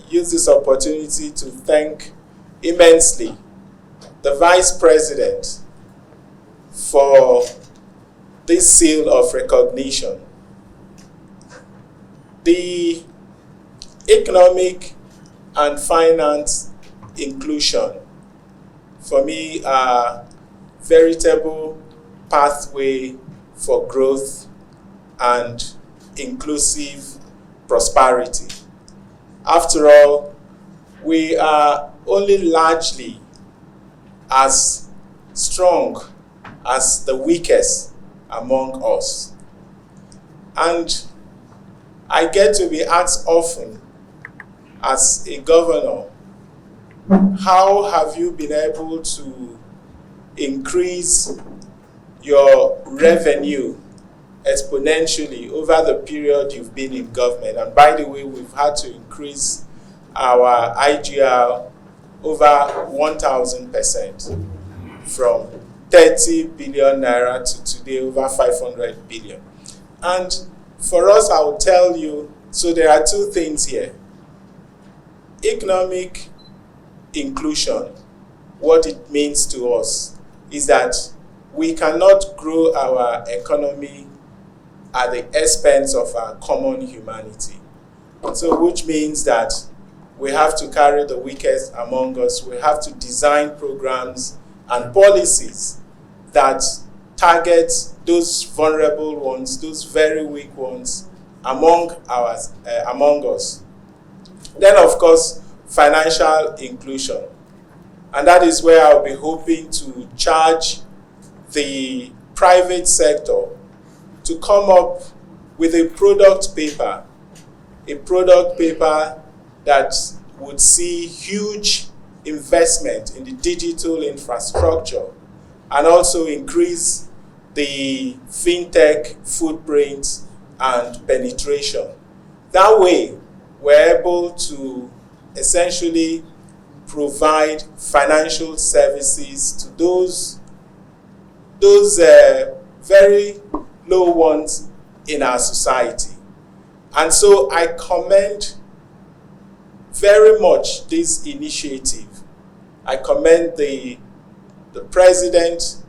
Use this opportunity to thank immensely the Vice President for this seal of recognition. The economic and finance inclusion, for me, are veritable pathway for growth and inclusive prosperity. After all, we are only largely as strong as the weakest among us. And I get to be asked often as a governor, how have you been able to increase your revenue exponentially over the period you've been in government? And by the way, we've had to increase our IGR over 1,000% from 30 billion naira to today over 500 billion. And for us, I will tell you, so there are two things here. Economic inclusion, what it means to us is that we cannot grow our economy at the expense of our common humanity. So which means that we have to carry the weakest among us. We have to design programs and policies that target those vulnerable ones, those very weak ones among us. Then, of course, financial inclusion. And that is where I'll be hoping to charge the private sector to come up with a product paper that would see huge investment in the digital infrastructure and also increase the fintech footprint and penetration. That way, we're able to essentially provide financial services to those very low ones in our society. And so I commend very much this initiative. I commend the President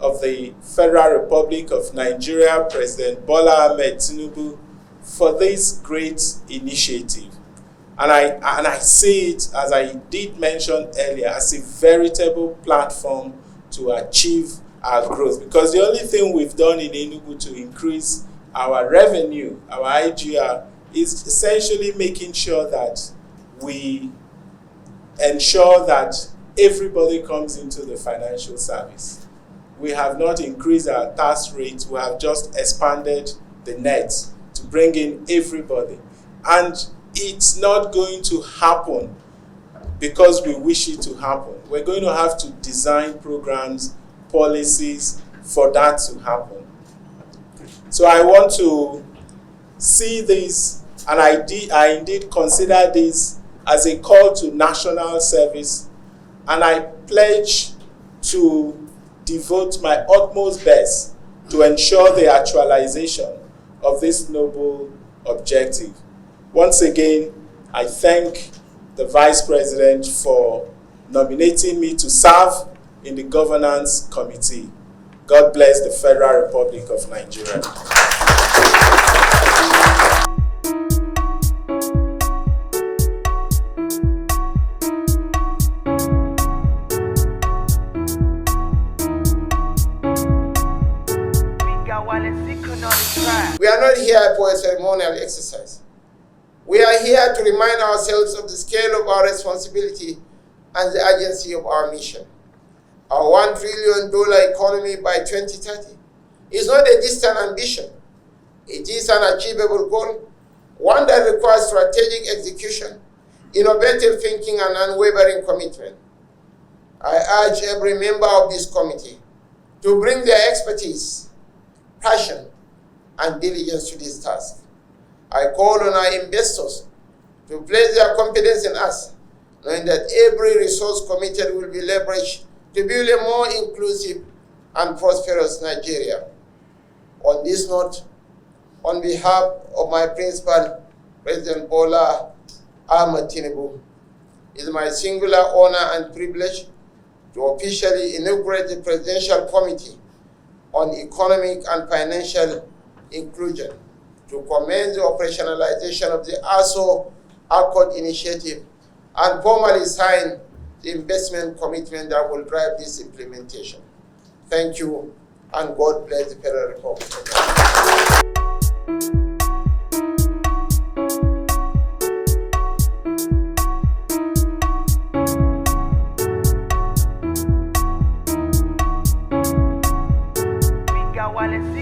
of the Federal Republic of Nigeria, President Bola Tinubu, for this great initiative. And I see it, as I did mention earlier, as a veritable platform to achieve our growth. Because the only thing we've done in Enugu to increase our revenue, our IGR, is essentially making sure that we ensure that everybody comes into the financial service. We have not increased our tax rates, we have just expanded the net to bring in everybody. And it's not going to happen because we wish it to happen. We're going to have to design programs, policies for that to happen. So I want to see this, and I indeed consider this as a call to national service, and I pledge to devote my utmost best to ensure the actualization of this noble objective. Once again, I thank the Vice President for nominating me to serve in the Governance Committee. God bless the Federal Republic of Nigeria. We are not here for a ceremonial exercise. We are here to remind ourselves of the scale of our responsibility and the urgency of our mission. Our $1 trillion economy by 2030 is not a distant ambition. It is an achievable goal, one that requires strategic execution, innovative thinking, and unwavering commitment. I urge every member of this committee to bring their expertise, passion, and diligence to this task. I call on our investors to place their confidence in us, knowing that every resource committed will be leveraged to build a more inclusive and prosperous Nigeria. On this note, on behalf of my principal, President Bola Tinubu, it is my singular honor and privilege to officially inaugurate the Presidential Committee on Economic and Financial Inclusion to commence the operationalization of the ASO Accord Initiative and formally sign the investment commitment that will drive this implementation. Thank you, and God bless the Federal Republic of Nigeria. Wallet